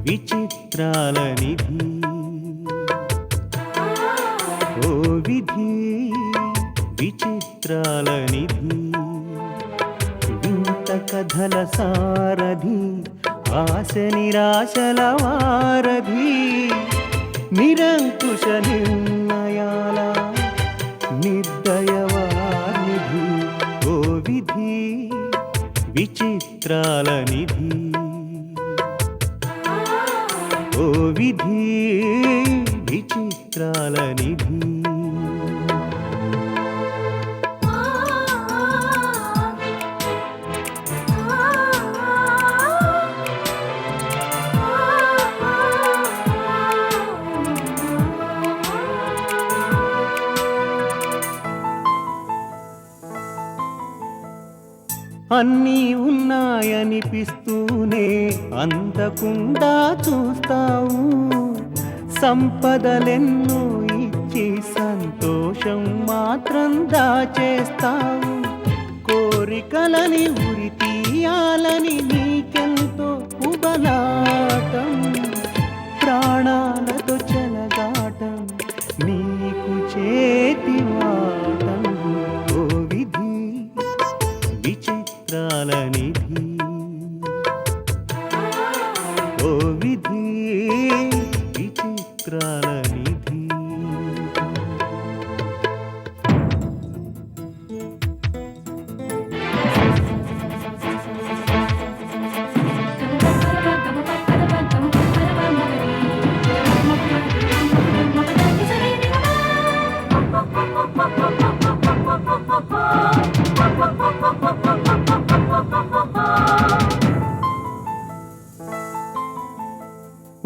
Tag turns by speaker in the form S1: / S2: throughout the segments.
S1: విచిత్రాల నిధి ఓ విధి విచిత్రాల నిధి వింత కథల సారథి ఆశ నిరాశల వారధి నిరంకుశ నిర్ణయాల నిర్దయవానిధి ఓ విధి విచిత్రాల నిధి ఓ విధి విచిత్రాల నిధి అన్నీ ఉన్నాయనిపిస్తూనే అందకుండా చూస్తావు సంపదలెన్నో ఇచ్చి సంతోషం మాత్రం దాచేస్తావు కోరికలని ఉరి తీయాలని నీకెంతో ఉబలాటం ప్రాణాలతో చెలగాటం నీకు చేతివాటం ఓ విధి విచిత్రాల నిధి ఓ విధి విచిత్రాల నిధి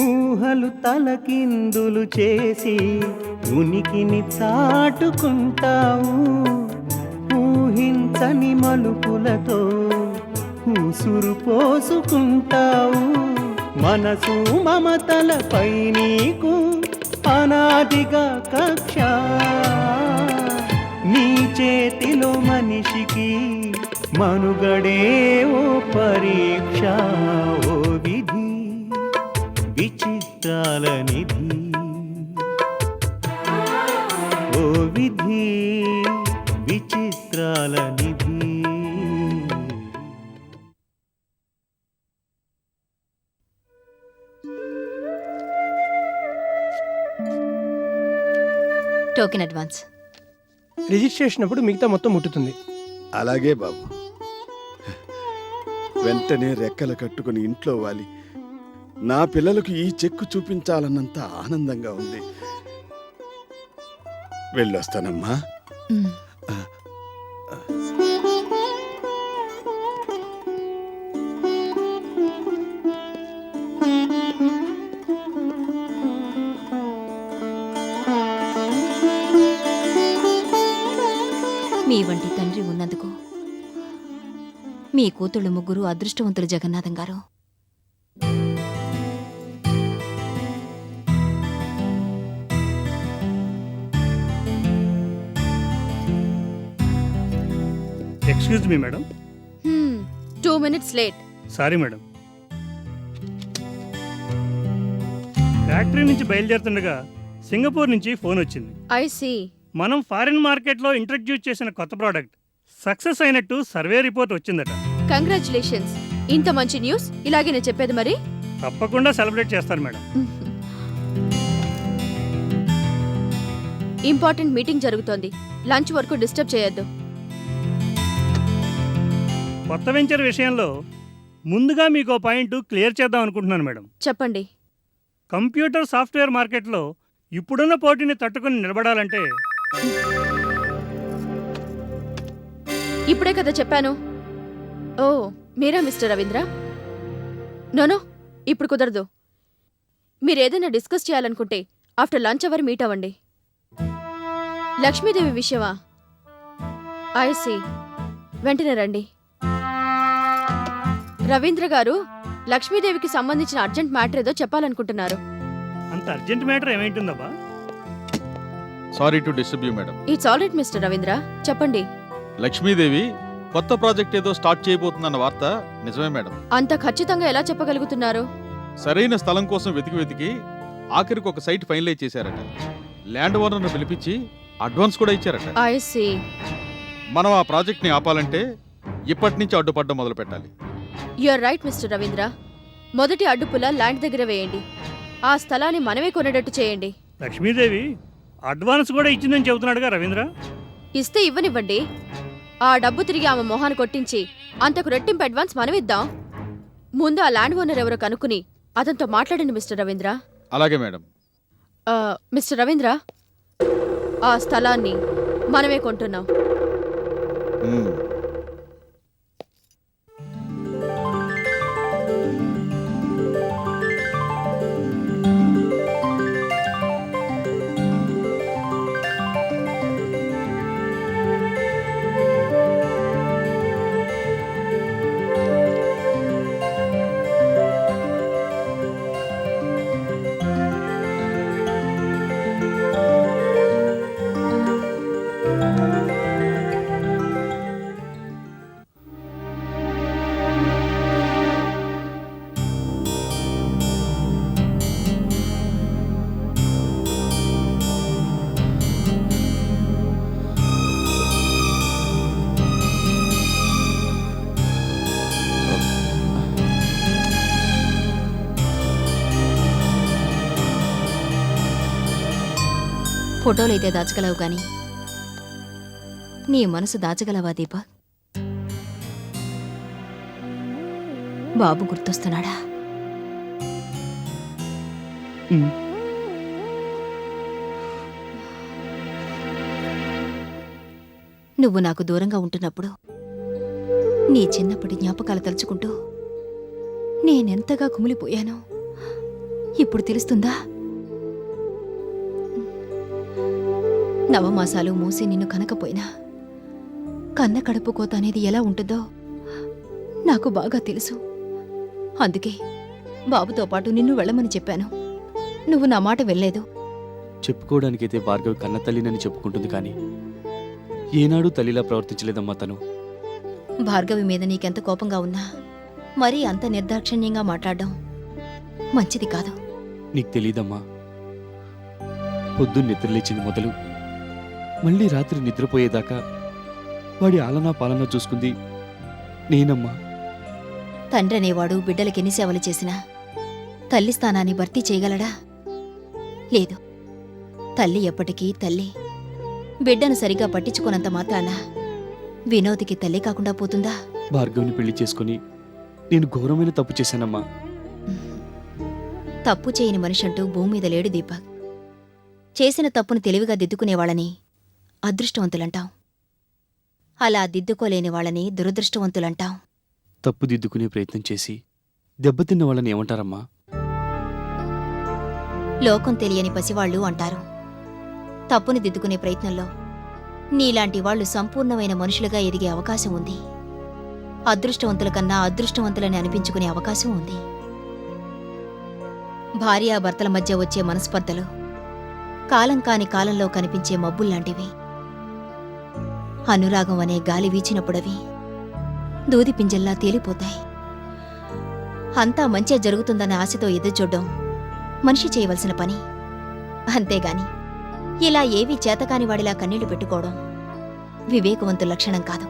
S1: ఊహలు తలకిందులు చేసి ఉనికిని చాటుకుంటావు ఊహించని మలుపులతో ఉసురు పోసుకుంటావు మనసు మమతలపై నీకు అనాదిగా కక్ష నీ చేతిలో మనిషికి మనుగడే ఓ పరీక్ష ఓ విధి విచిత్రాల నిధి ఓ విధి విచిత్రాల నిధి
S2: టోకెన్ అడ్వాన్స్.
S3: రిజిస్ట్రేషన్ అప్పుడు మిగతా మొత్తం ముట్టుతుంది.
S4: అలాగే బాబు. వెంటనే రెక్కలు కట్టుకుని ఇంట్లో వాలి నా పిల్లలకు ఈ చెక్కు చూపించాలన్నంత ఆనందంగా ఉంది. వెళ్ళొస్తానమ్మా.
S2: మీ వంటి తండ్రి ఉన్నందుకు మీ కూతుళ్ళు ముగ్గురు అదృష్టవంతులు జగన్నాథం గారు.
S5: Excuse me madam.
S6: 2 minutes late.
S5: Sorry madam. Factory నుంచి బయలుదేరుతుండగా సింగపూర్ నుంచి ఫోన్ వచ్చింది.
S6: I see.
S5: మనం ఫారిన్ మార్కెట్లో ఇంట్రడ్యూస్ చేసిన కొత్త ప్రోడక్ట్ సక్సెస్ అయినట్టు సర్వే రిపోర్ట్ వచ్చిందట.
S6: కంగ్రాచులేషన్స్. ఇంత మంచి న్యూస్ ఇలాగే నేను చెప్పేది మరి.
S5: తప్పకుండా సెలబ్రేట్ చేస్తారు మేడం.
S6: ఇంపార్టెంట్ మీటింగ్ జరుగుతోంది. లంచ్ వరకు డిస్టర్బ్ చేయొద్దు.
S5: కొత్త వెంచర్ విషయంలో ముందుగా మీకు పాయింట్ క్లియర్ చేద్దాం అనుకుంటున్నాను మేడం.
S6: చెప్పండి.
S5: కంప్యూటర్ సాఫ్ట్వేర్ మార్కెట్లో ఇప్పుడున్న పోటీని తట్టుకుని నిలబడాలంటే
S6: ఇప్పుడే కదా చెప్పాను. ఓ మీరా మిస్టర్ రవీంద్ర? నోనో, ఇప్పుడు కుదరదు. మీరేదైనా డిస్కస్ చేయాలనుకుంటే ఆఫ్టర్ లంచ్ అవర్ మీట్ అవ్వండి. లక్ష్మీదేవి విషయమా? I see. వెంటనే రండి. రవీంద్ర గారు లక్ష్మీదేవికి సంబంధించిన అర్జెంట్ మ్యాటర్ ఏదో చెప్పాలనుకుంటున్నారు.
S5: అంత అర్జెంట్ మ్యాటర్ ఏమైంటుందబ్బా?
S7: Sorry to disturb you madam.
S6: It's all right mister Ravindra, చెప్పండి.
S7: లక్ష్మీదేవి కొత్త ప్రాజెక్ట్ ఏదో స్టార్ట్ చేయబోతుందన్న వార్త నిజమే మేడం.
S6: అంత ఖచ్చితంగా ఎలా చెప్పగలుగుతున్నారు?
S7: సరైన స్థలం కోసం వెతికి వెతికి ఆఖరికి ఒక సైట్ ఫైనలైజ్ చేశారట. ల్యాండ్ ఓనర్ను పిలిపించి అడ్వాన్స్ కూడా ఇచ్చారట.
S6: I see.
S7: మనం ఆ ప్రాజెక్ట్ని ఆపాలంటే ఇప్పటి నుంచి అడ్డుపడ్డం మొదలు పెట్టాలి.
S6: You're right mister Ravindra. మొదటి అడ్డుపుల ల్యాండ్ దగ్గర వేయండి. ఆ స్థలాన్ని మనమే కొనేటట్టు చేయండి.
S5: లక్ష్మీదేవి అడ్వాన్స్ కూడా ఇచ్చిందని చెబుతున్నాడుగా రవీంద్ర.
S6: ఇస్తే ఇవ్వనివ్వండి. ఆ డబ్బు తిరిగి ఆమె మొహాన్ని కొట్టించి అంతకు రెట్టింపు అడ్వాన్స్ మనమిద్దాం. ముందు ఆ ల్యాండ్ ఓనర్ ఎవరో కనుక్కుని అతనితో మాట్లాడండి మిస్టర్ రవీంద్ర.
S7: అలాగే మేడం.
S6: మిస్టర్ రవీంద్ర, ఆ స్థలాన్ని మనమే కొంటున్నాం.
S7: మ్మ్.
S2: ఫోటోలైతే దాచగలవు గాని నీ మనసు దాచగలవా దీపక్? బాబు గుర్తొస్తున్నాడా? నువ్వు నాకు దూరంగా ఉంటున్నప్పుడు నీ చిన్నప్పటి జ్ఞాపకాలు తలుచుకుంటూ నేనెంతగా కుమిలిపోయానో ఇప్పుడు తెలుస్తుందా? నవమాసాలు మూసి నిన్ను కనకపోయినా కన్న కడుపు కోత అనేది ఎలా ఉంటుందో నాకు బాగా తెలుసు. అందుకే బాబుతో పాటు నిన్ను వెళ్ళమని చెప్పాను. నువ్వు నా మాట వెళ్ళలేదు.
S8: చెప్పుకోవడానికైతే భార్గవి కన్న తల్లినని చెప్పుకుంటుంది, కానీ ఏనాడు తల్లిలా ప్రవర్తించలేదమ్మా తను.
S2: భార్గవి మీద నీకెంత కోపంగా ఉన్నా మరీ అంత నిర్దాక్షిణ్యంగా మాట్లాడడం మంచిది కాదు.
S8: నీకు తెలీదమ్మా, పొద్దున్న నిద్రలేచింది మొదలు మళ్ళీ రాత్రి నిద్రపోయేదాకా వాడి ఆలనా పాలనా చూసుకుంది నేనమ్మా.
S2: తండ్రి అనేవాడు బిడ్డలకెన్ని సేవలు చేసినా తల్లి స్థానాన్ని భర్తీ చేయగలడా? లేదు. తల్లి ఎప్పటికీ తల్లి. బిడ్డను సరిగా పట్టించుకోనంత మాత్రాన వినోద్కి తల్లి కాకుండా పోతుందా?
S8: భార్గవిని పెళ్లి చేసుకుని నేను ఘోరమైన తప్పు చేశానమ్మా.
S2: తప్పు చేయని మనిషంటూ భూమి మీద లేడు దీపక్. చేసిన తప్పును తెలివిగా దిద్దుకునేవాళ్ళని అదృష్టవంతులంటాం. అలా దిద్దుకోలేని వాళ్ళని దురదృష్టవంతులంటాం.
S8: తప్పు దిద్దుకునే ప్రయత్నం చేసి దెబ్బతిన్న వాళ్ళని ఏమంటారమ్మా?
S2: లోకం తెలియని పసివాళ్ళు అంటారు. తప్పుని దిద్దుకునే ప్రయత్నంలో నీలాంటి వాళ్ళు సంపూర్ణమైన మనుషులుగా ఎదిగే అవకాశం ఉంది. అదృష్టవంతుల కన్నా అదృష్టవంతులని అనిపించుకునే అవకాశం ఉంది. భార్యాభర్తల మధ్య వచ్చే మనస్పర్ధలు కాలం కాని కాలంలో కనిపించే మబ్బుల్లాంటివి. అనురాగం అనే గాలి వీచినప్పుడవి దూది పింజల్లా తేలిపోతాయి. అంతా మంచే జరుగుతుందనే ఆశతో ఎదురుచూడ్డం మనిషి చేయవలసిన పని. అంతేగాని ఇలా ఏవీ చేతకాని వాడిలా కన్నీళ్లు పెట్టుకోవడం వివేకవంతుల లక్షణం కాదు.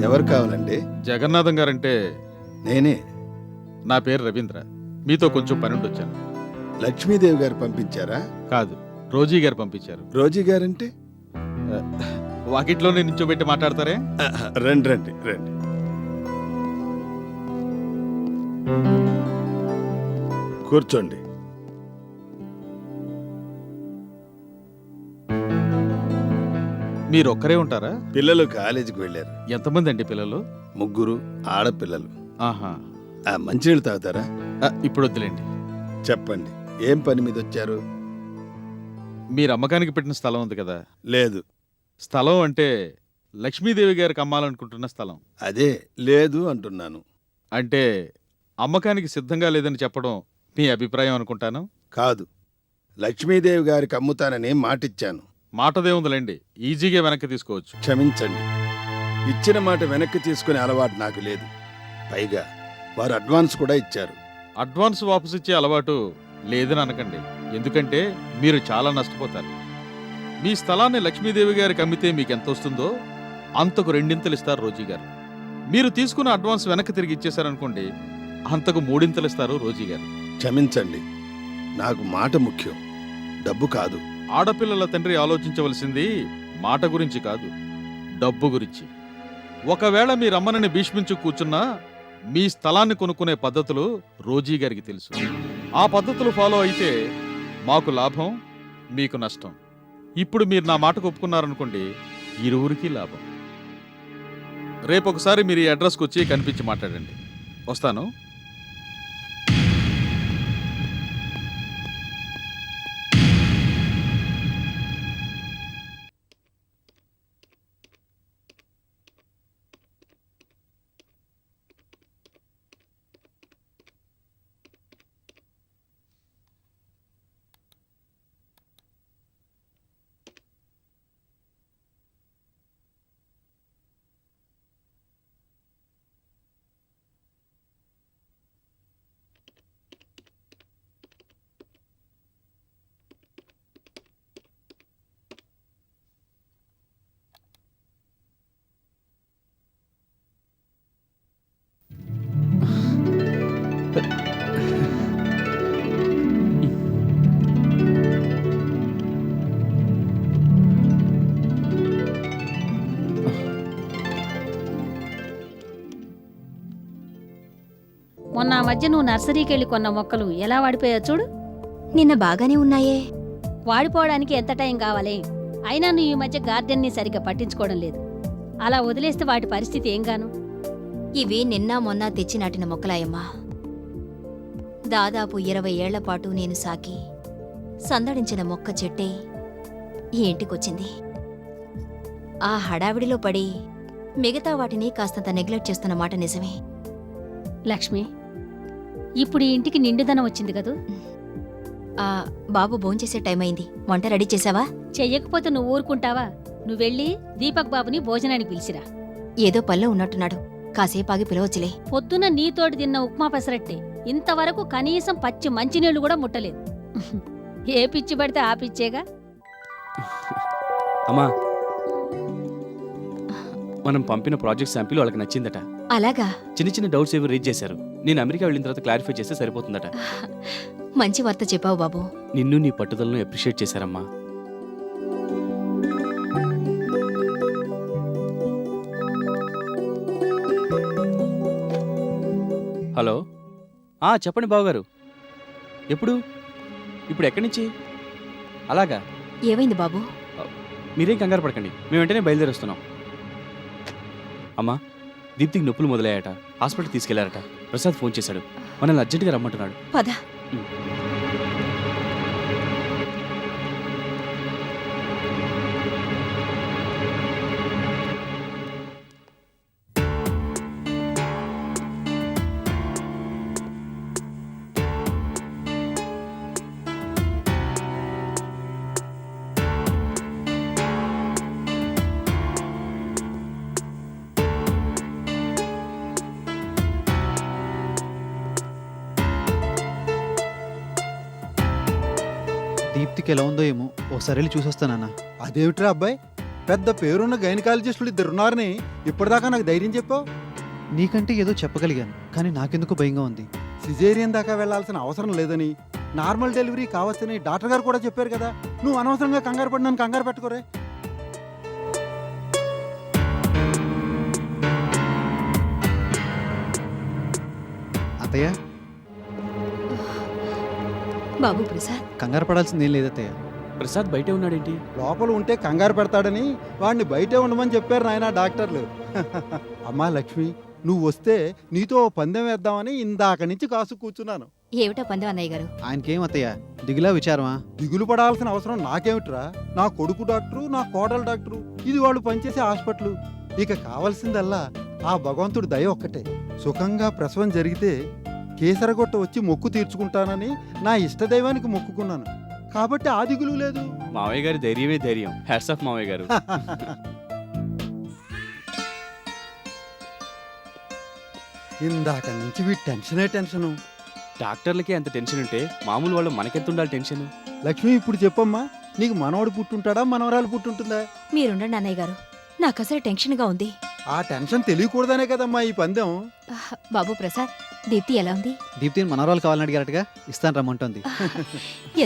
S4: ఎవరు కావాలండి?
S7: జగన్నాథం గారంటే
S4: నేనే.
S7: నా పేరు రవీంద్ర. మీతో కొంచెం పనుండి వచ్చాను.
S4: లక్ష్మీదేవి గారు పంపించారా?
S7: కాదు, రోజీ గారు పంపించారు.
S4: రోజీ గారంటే?
S7: వాకిట్లోనే నించోబెట్టి మాట్లాడతారే.
S4: రండి రండి రండి. కూర్చోండి.
S7: మీరు ఒక్కరే ఉంటారా?
S4: పిల్లలు కాలేజీకి వెళ్ళారు.
S7: ఎంతమంది అండి పిల్లలు?
S4: 3 ఆడపిల్లలు.
S7: ఆహా.
S4: మంచినీళ్ళు తాగుతారా?
S7: ఇప్పుడు వద్దులేండి.
S4: చెప్పండి, ఏం పని మీద వచ్చారు?
S7: మీరు అమ్మకానికి పెట్టిన స్థలం ఉంది కదా,
S4: లేదు.
S7: స్థలం అంటే లక్ష్మీదేవి గారికి అమ్మాలనుకుంటున్న స్థలం.
S4: అదే లేదు అంటున్నాను.
S7: అంటే అమ్మకానికి సిద్ధంగా లేదని చెప్పడం మీ అభిప్రాయం అనుకుంటాను.
S4: కాదు, లక్ష్మీదేవి గారికి అమ్ముతానని మాటిచ్చాను.
S7: మాటదేముందిలేండి, ఈజీగా వెనక్కి తీసుకోవచ్చు.
S4: క్షమించండి, ఇచ్చిన మాట వెనక్కి తీసుకునే అలవాటు నాకు లేదు. పైగా వారు అడ్వాన్స్ కూడా ఇచ్చారు.
S7: అడ్వాన్స్ వాపసు ఇచ్చే అలవాటు లేదని అనకండి, ఎందుకంటే మీరు చాలా నష్టపోతారు. మీ స్థలాన్ని లక్ష్మీదేవి గారికి అమ్మితే మీకు ఎంత వస్తుందో అంతకు 2 ఇస్తారు రోజీ గారు. మీరు తీసుకున్న అడ్వాన్స్ వెనక్కి తిరిగి ఇచ్చేశారనుకోండి, అంతకు 3 ఇస్తారు రోజీ గారు.
S4: క్షమించండి, నాకు మాట ముఖ్యం, డబ్బు కాదు.
S7: ఆడపిల్లల తండ్రి ఆలోచించవలసింది మాట గురించి కాదు, డబ్బు గురించి. ఒకవేళ మీ రమ్మనని భీష్మించు కూర్చున్నా మీ స్థలాన్ని కొనుక్కునే పద్ధతులు రోజీ గారికి తెలుసు. ఆ పద్ధతులు ఫాలో అయితే మాకు లాభం, మీకు నష్టం. ఇప్పుడు మీరు నా మాటకు ఒప్పుకున్నారనుకోండి, ఇరువురికి లాభం. రేపొకసారి మీరు ఈ అడ్రస్కి వచ్చి కనిపించి మాట్లాడండి. వస్తాను.
S9: మొన్న ఆ మధ్య నువ్వు నర్సరీకి వెళ్ళి కొన్న మొక్కలు ఎలా వాడిపోయా చూడు.
S2: నిన్న బాగానే ఉన్నాయే.
S9: వాడిపోవడానికి ఎంత టైం కావాలి? అయినా నువ్వు ఈ మధ్య గార్డెన్ని సరిగ్గా పట్టించుకోవడం లేదు. అలా వదిలేస్తే వాటి పరిస్థితి ఏం గాను?
S2: ఇవి నిన్న మొన్న తెచ్చి నాటిన మొక్కలాయమ్మా. దాదాపు 20 ఏళ్ల పాటు నేను సాకి సందడించిన మొక్క చెట్టే ఈ ఇంటికొచ్చింది. ఆ హడావిడిలో పడి మిగతా వాటిని కాస్తంత నెగ్లెక్ట్ చేస్తున్న మాట నిజమే.
S9: లక్ష్మి, ఇప్పుడు ఈ ఇంటికి నిండుదనం వచ్చింది కదూ.
S2: బాబు భోంచేసే టైం అయింది. వంట రెడీ చేసావా?
S9: చెయ్యకపోతే నువ్వు ఊరుకుంటావా? నువ్వెళ్ళి దీపక్ బాబుని భోజనానికి పిలిచిరా.
S2: ఏదో పనిలో ఉన్నట్టున్నాడు, కాసేపాగి పిలవచ్చులే.
S9: పొద్దున నీతోటి తిన్న ఉప్మా పెసరట్టే ఇంతవరకు కనీసం పచ్చి మంచినీళ్లు కూడా ముట్టలేదు. ఏ పిచ్చి పడితే ఆ పిచ్చేగా.
S8: అమ్మా, మనం పంపిన ప్రాజెక్ట్ శాంపిల్ వాళ్ళకి నచ్చిందట.
S2: అలాగా?
S8: చిన్న చిన్న డౌట్స్ ఏవి రేజ్ చేశారు. నేను అమెరికా వెళ్ళిన తర్వాత క్లారిఫై చేస్తే సరిపోతుందట.
S2: మంచి వార్త చెప్పావు బాబు.
S8: నిన్ను నీ పట్టుదలను అప్రిషియేట్ చేశారమ్మా. హలో, చెప్పండి బావగారు. ఎప్పుడు? ఇప్పుడు ఎక్కడి నుంచి? అలాగా?
S2: ఏమైంది బాబు?
S8: మీరేం కంగారు పడకండి, మేము వెంటనే బయలుదేరి వస్తున్నాం. అమ్మా, దీప్తికి నొప్పులు మొదలయ్యాట, హాస్పిటల్ తీసుకెళ్లారట. ప్రసాద్ ఫోన్ చేశాడు, మనల్ని అర్జెంటుగా రమ్మంటున్నాడు.
S2: పద.
S10: దీప్తికి ఎలా ఉందో ఏమో, ఒకసారి వెళ్ళి చూసొస్తానన్నా.
S11: అదేమిట్రా అబ్బాయి, పెద్ద పేరున్న గైనకాలజిస్టులు 2 ఉన్నారని ఇప్పటిదాకా నాకు ధైర్యం చెప్పావు.
S10: నీకంటే ఏదో చెప్పగలిగాను, కానీ నాకెందుకు భయంగా ఉంది.
S11: సిజేరియన్ దాకా వెళ్లాల్సిన అవసరం లేదని, నార్మల్ డెలివరీ కావచ్చని డాక్టర్ గారు కూడా చెప్పారు కదా. నువ్వు అనవసరంగా కంగారు పడి నన్ను కంగారు పెట్టుకోరే.
S10: అత్తయ్య,
S2: బాబు ప్రసాద్,
S10: కంగారు పడాల్సింది ఏం లేదత్తయ్య.
S8: ప్రసాద్ బయటే ఉన్నాడేంటి?
S11: లోపల ఉంటే కంగారు పెడతాడని వాడిని బయటే ఉండమని చెప్పారు నాయన డాక్టర్లు. అమ్మా లక్ష్మి, నువ్వు వస్తే నీతో ఓ పందెం వేద్దామని ఇందాక నుంచి కాసు కూర్చున్నాను.
S2: ఏమిటా పందెం అన్నయ్య గారు?
S10: ఆయనకేం అత్తయ్య దిగులా విచారమా?
S11: దిగులు పడాల్సిన అవసరం నాకేమిట్రా? నా కొడుకు డాక్టరు, నా కోడలు డాక్టరు, ఇది వాళ్ళు పనిచేసే హాస్పిటల్. ఇక కావాల్సిందల్లా ఆ భగవంతుడి దయ ఒక్కటే. సుఖంగా ప్రసవం జరిగితే కేసరగొట్ట వచ్చి మొక్కు తీర్చుకుంటానని నా ఇష్టదైవానికి మొక్కుకున్నాను. కాబట్టి ఆ దిగులు లేదు.
S8: మావయ్య గారి ధైర్యమే ధైర్యం. హ్యాట్స్ ఆఫ్ మావయ్య గారు.
S11: ఇందాక నుంచి వీడి టెన్షనే టెన్షను.
S8: డాక్టర్లకే అంత టెన్షన్ ఉంటే మామూలు వాళ్ళు మనకెంత ఉండాలి టెన్షన్?
S11: లక్ష్మి, ఇప్పుడు చెప్పమ్మా, నీకు మనవడు పుట్టుంటాడా మనవరాలు పుట్టుంటుందా?
S2: మీరుండండి అన్నయ్య గారు, నాకు అసలు టెన్షన్గా ఉంది.
S11: ఆ టెన్షన్ తెలియకూడదనే కదమ్మా ఈ పందెం.
S2: బాబు ప్రసాద్, దీప్తి ఎలా ఉంది?
S10: దీప్తిని మనవరాలు కావాలని అడిగారటగా, ఇస్తాను రమ్మంటోంది.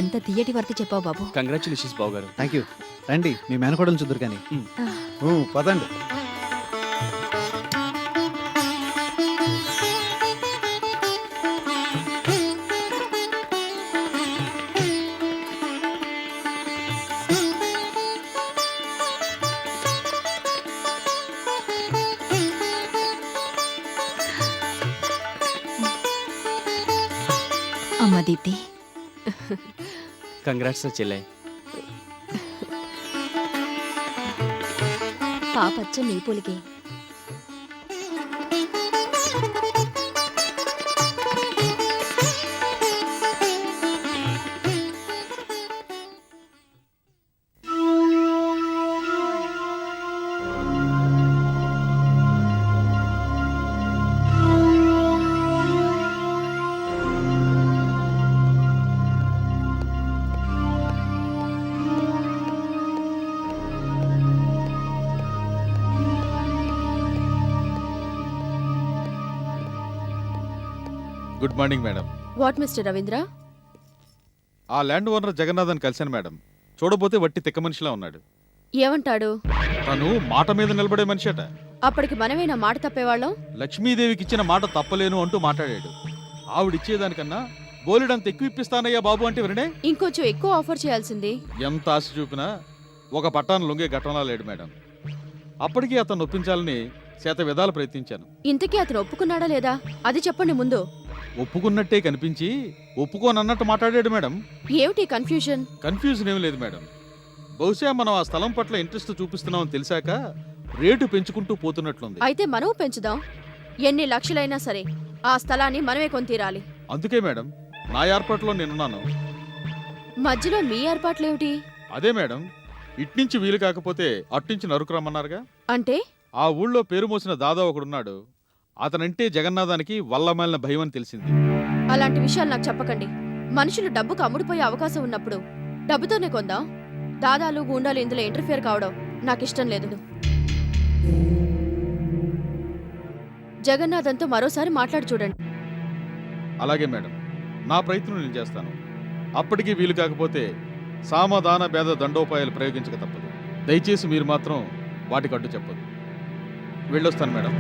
S2: ఎంత తీయటి వార్త చెప్పావు బాబు.
S8: కంగ్రాచులేషన్స్ బాబు గారు.
S10: Thank you. రండి, మీ మేనకోడలు చూద్దరు కానీ.
S11: పదండి.
S2: అమ్మా దీప్తి,
S8: కంగ్రాట్స్ చెల్లె.
S2: పాపచ్చ నీ పోలికే.
S7: Good morning madam.
S6: What mister Ravindra?
S7: ఆ ల్యాండ్ ఓనర్ జగన్నాథన్ కలిశాను మేడం. చూడబోతే వట్టి తిక్క మనిషిలా ఉన్నాడు.
S6: ఏమంటాడు?
S7: తను మాట మీద నిలబడే మనిషి అట.
S6: అప్పటికి మనమేనా మాట తప్పేవాళ్ళం?
S7: లక్ష్మీదేవికి ఇచ్చిన మాట తప్పలేను అంటూ మాట్లాడాడు. ఆవిడిచ్చేదానికన్నా బోలెడంత ఎక్కువ ఇప్పిస్తానయ్యా బాబు అంటే వినడే.
S6: ఇంకొంచెం ఎక్కువ ఆఫర్ చేయాల్సింది.
S7: ఎంత ఆశ చూపినా ఒక పట్టాను లొంగే ఘటనలా లేడు మేడం. అప్పటికీ అతను ఒప్పించాలని శాత విధాలు ప్రయత్నించాను.
S6: ఇంతకీ అతను ఒప్పుకున్నాడా లేదా అది చెప్పండి ముందు.
S7: ఒప్పుకున్నట్టే కనిపించి ఒప్పుకోనన్నట్టు మాట్లాడాడు మేడం.
S6: ఏమిటి కన్ఫ్యూజన్?
S7: కన్ఫ్యూజన్ ఏం లేదు మేడం. బహుశా మనం ఆ స్థలం పట్ల ఇంట్రెస్ట్ చూపిస్తున్నామని తెలిసాక రేటు పెంచుకుంటూ పోతున్నట్లుంది.
S6: అయితే మనం పెంచుదాం. ఎన్ని లక్షలైనా సరే ఆ స్థలాన్ని మనమే కొని తీరాలి.
S7: అందుకే మేడం నా ఏర్పాట్లో నేనున్నాను.
S6: మధ్యలో మీ ఏర్పాట్లేమిటి?
S7: అదే మేడం, ఇట్నుంచి వీలు కాకపోతే అట్నుంచి నరుకురమ్మన్నారుగా.
S6: అంటే?
S7: ఆ ఊళ్ళో పేరు మోసిన దాదా ఒకడున్నాడు. అతనంటే జగన్నాథానికి వల్లమాలిన భయం అని తెలిసింది.
S6: అలాంటి విషయాలు నాకు చెప్పకండి. మనుషులు డబ్బుకు అమ్ముడుపోయే అవకాశం ఉన్నప్పుడు డబ్బుతోనే కొందాం. దాదాలు గూండాలు ఇందులో ఇంటర్ఫియర్ కావడం నాకు ఇష్టం లేదు. జగన్నాథంతో మరోసారి మాట్లాడి చూడండి.
S7: అలాగే మేడం, నా ప్రయత్నం నేను చేస్తాను. అప్పటికీ వీలు కాకపోతే సామధాన భేద దండోపాయాలు ప్రయోగించక తప్పదు. దయచేసి మీరు మాత్రం వాటికి అడ్డు చెప్పదు. వెళ్ళొస్తాను మేడం.